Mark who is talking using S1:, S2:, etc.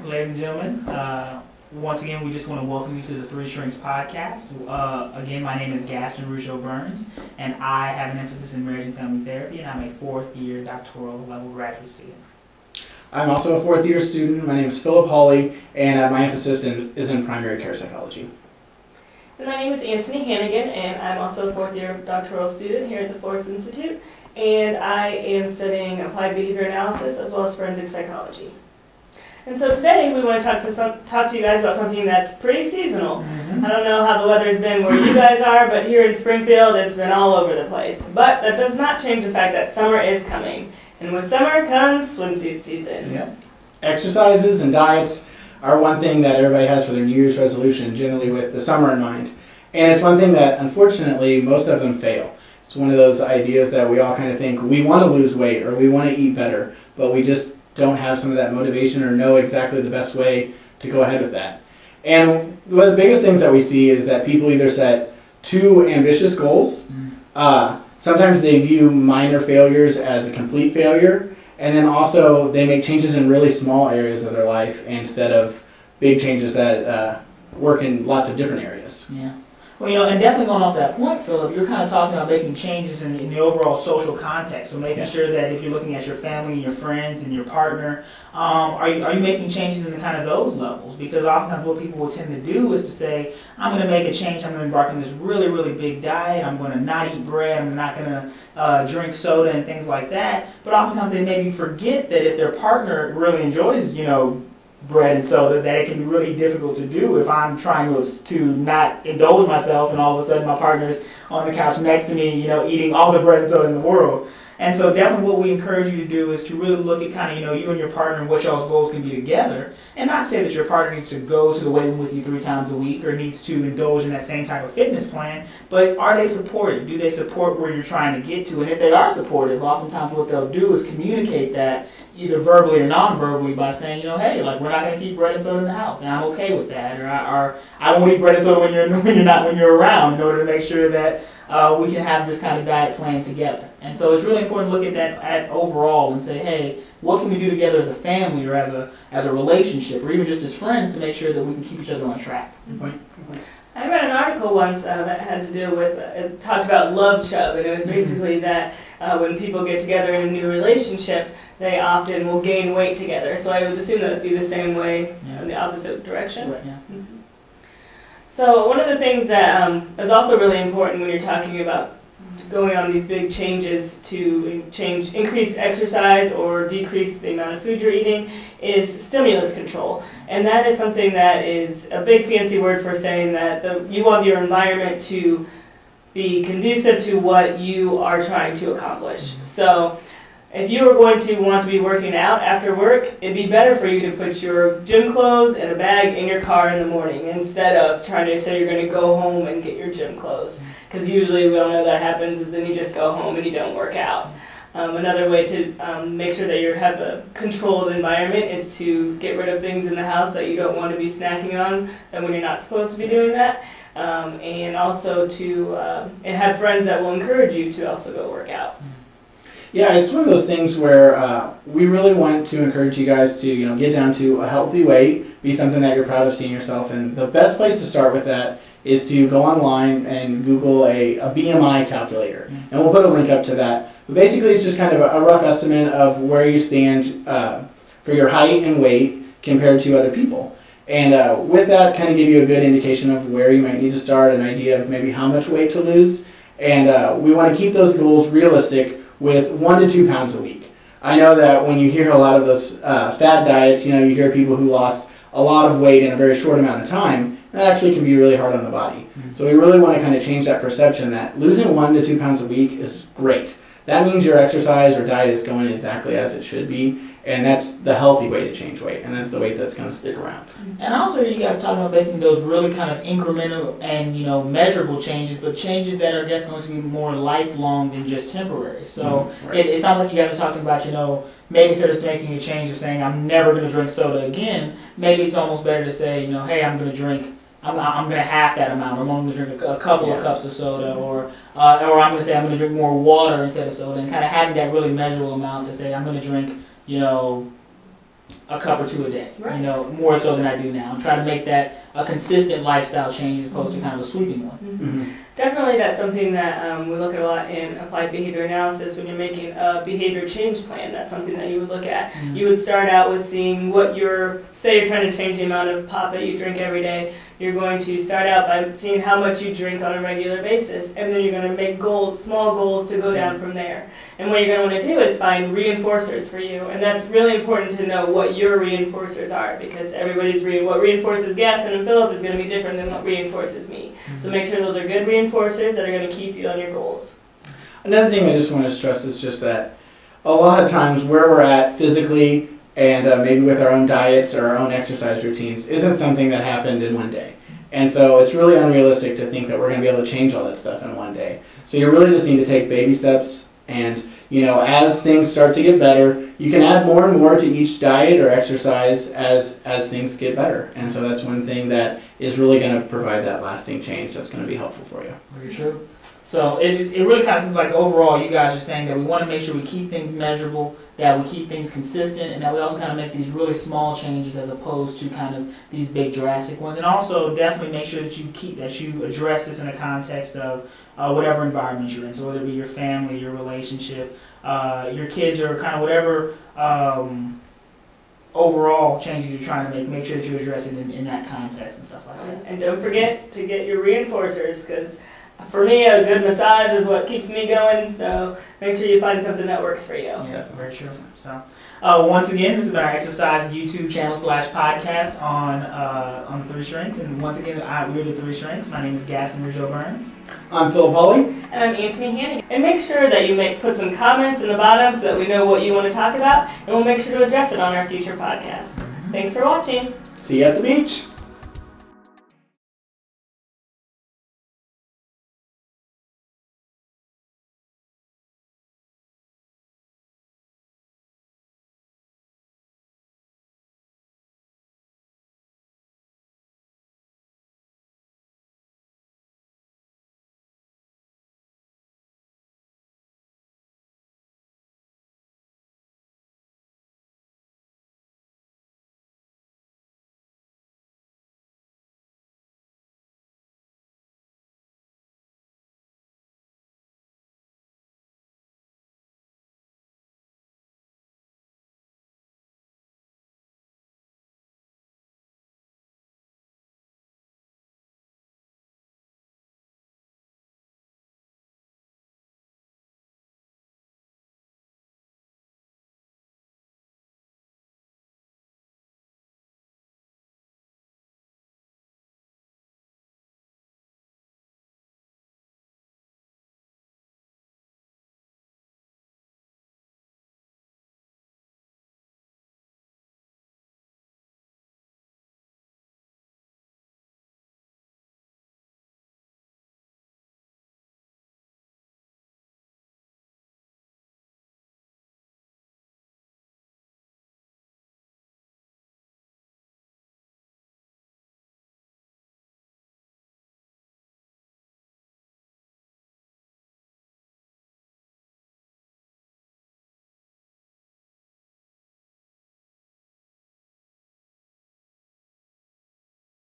S1: ladies and gentlemen. Once again, we just want to welcome you to the Three Shrinks podcast. Again, my name is Gaston Rougeau Burns, and I have an emphasis in marriage and family therapy, and I'm a fourth-year doctoral level graduate student.
S2: I'm also a fourth-year student. My name is Philip Hawley, and my emphasis is in primary care psychology.
S3: And my name is Anthony Hannigan, and I'm also a fourth-year doctoral student here at the Forest Institute, and I am studying applied behavior analysis as well as forensic psychology. And so today we want to talk to you guys about something that's pretty seasonal. I don't know how the weather's been where you guys are, but here in Springfield it's been all over the place. But that does not change the fact that summer is coming. And with summer comes swimsuit season.
S2: Yeah. Exercises and diets are one thing that everybody has for their New Year's resolution, generally with the summer in mind. And it's one thing that, unfortunately, most of them fail. It's one of those ideas that we all kind of think we want to lose weight or we want to eat better, but we just don't have some of that motivation or know exactly the best way to go ahead with that. And one of the biggest things that we see is that people either set too ambitious goals. Sometimes they view minor failures as a complete failure, and then also they make changes in really small areas of their life instead of big changes that work in lots of different areas.
S1: Yeah. Well, and definitely going off that point, Philip, you're kind of talking about making changes in the overall social context. So making sure that if you're looking at your family and your friends and your partner, are you making changes in kind of those levels? Because oftentimes what people will tend to do is to say, I'm going to make a change, I'm going to embark on this really, really big diet, I'm going to not eat bread, I'm not going to drink soda and things like that. But oftentimes they maybe forget that if their partner really enjoys, bread and soda, that it can be really difficult to do if I'm trying to not indulge myself and all of a sudden my partner's on the couch next to me, eating all the bread and soda in the world. And so definitely what we encourage you to do is to really look at kind of, you and your partner and what y'all's goals can be together, and not say that your partner needs to go to the weight room with you 3 times a week or needs to indulge in that same type of fitness plan, but are they supportive? Do they support where you're trying to get to? And if they are supportive, oftentimes what they'll do is communicate that either verbally or non-verbally by saying, hey, like, we're not going to keep bread and soda in the house, and I'm okay with that, or I won't eat bread and soda when you're around, in order to make sure that we can have this kind of diet plan together. And so it's really important to look at that at overall and say, hey, what can we do together as a family or as a relationship or even just as friends to make sure that we can keep each other on track?
S3: I read an article once that had to do with, it talked about love chub, and it was basically that when people get together in a new relationship, they often will gain weight together. So I would assume that would be the same way in the opposite direction.
S1: Right, yeah.
S3: So one of the things that is also really important when you're talking about going on these big changes to increase exercise or decrease the amount of food you're eating is stimulus control. And that is something that is a big fancy word for saying that you want your environment to be conducive to what you are trying to accomplish. So if you are going to want to be working out after work, it'd be better for you to put your gym clothes and a bag in your car in the morning instead of trying to say you're going to go home and get your gym clothes. Because usually we all know that happens is then you just go home and you don't work out. Another way to make sure that you have a controlled environment is to get rid of things in the house that you don't want to be snacking on and when you're not supposed to be doing that. And also to have friends that will encourage you to also go work out.
S2: Yeah, it's one of those things where we really want to encourage you guys to get down to a healthy weight, be something that you're proud of seeing yourself in. The best place to start with that is to go online and Google a BMI calculator, and we'll put a link up to that. But basically, it's just kind of a rough estimate of where you stand for your height and weight compared to other people. And with that, kind of give you a good indication of where you might need to start, an idea of maybe how much weight to lose. And we want to keep those goals realistic with 1 to 2 pounds a week. I know that when you hear a lot of those fad diets, you hear people who lost a lot of weight in a very short amount of time. That actually can be really hard on the body. So we really want to kind of change that perception that losing 1 to 2 pounds a week is great. That means your exercise or diet is going exactly as it should be, and that's the healthy way to change weight, and that's the weight that's going to stick around.
S1: And also, you guys talking about making those really kind of incremental and measurable changes, but changes that are just going to be more lifelong than just temporary. So
S2: Right.
S1: it sounds like you guys are talking about maybe instead of making a change of saying I'm never going to drink soda again, maybe it's almost better to say hey, I'm going to drink. I'm going to half that amount. I'm only going to drink a couple of cups of soda, or I'm going to say I'm going to drink more water instead of soda, and kind of having that really measurable amount to say I'm going to drink a cup or two a day.
S3: Right.
S1: You know, more so than I do now. Try to make that a consistent lifestyle change as opposed to kind of a sweeping one.
S2: Mm-hmm.
S3: Definitely, that's something that we look at a lot in applied behavior analysis. When you're making a behavior change plan, that's something that you would look at.
S1: Mm-hmm.
S3: You would start out with seeing what say you're trying to change the amount of pop that you drink every day. You're going to start out by seeing how much you drink on a regular basis, and then you're going to make goals, small goals, to go down from there. And what you're going to want to do is find reinforcers for you, and that's really important to know what your reinforcers are, because everybody's what reinforces Gaston and Philip is going to be different than what reinforces me.
S1: Mm-hmm.
S3: So make sure those are good reinforcers that are going to keep you on your goals.
S2: Another thing I just want to stress is just that a lot of times where we're at physically and maybe with our own diets or our own exercise routines isn't something that happened in one day. And so it's really unrealistic to think that we're going to be able to change all that stuff in one day. So you really just need to take baby steps, and as things start to get better, you can add more and more to each diet or exercise as things get better. And so that's one thing that is really going to provide that lasting change that's going to be helpful for you.
S1: Very true. So it really kind of seems like overall you guys are saying that we want to make sure we keep things measurable, that we keep things consistent, and that we also kind of make these really small changes as opposed to kind of these big drastic ones. And also definitely make sure that you address this in the context of whatever environment you're in. So whether it be your family, your relationship, your kids, or kind of whatever overall changes you're trying to make sure that you address it in that context and stuff like that.
S3: And don't forget to get your reinforcers, because for me, a good massage is what keeps me going, so make sure you find something that works for you.
S1: Yeah, very true. So, once again, this is our exercise YouTube channel /podcast on the Three Shrinks, and once again, we're the Three Shrinks. My name is Gaston Rougeau Burns.
S2: I'm Philip Hawley.
S3: And I'm Anthony Hanning. And make sure that you put some comments in the bottom so that we know what you want to talk about, and we'll make sure to address it on our future podcasts. Thanks for watching.
S2: See you at the beach.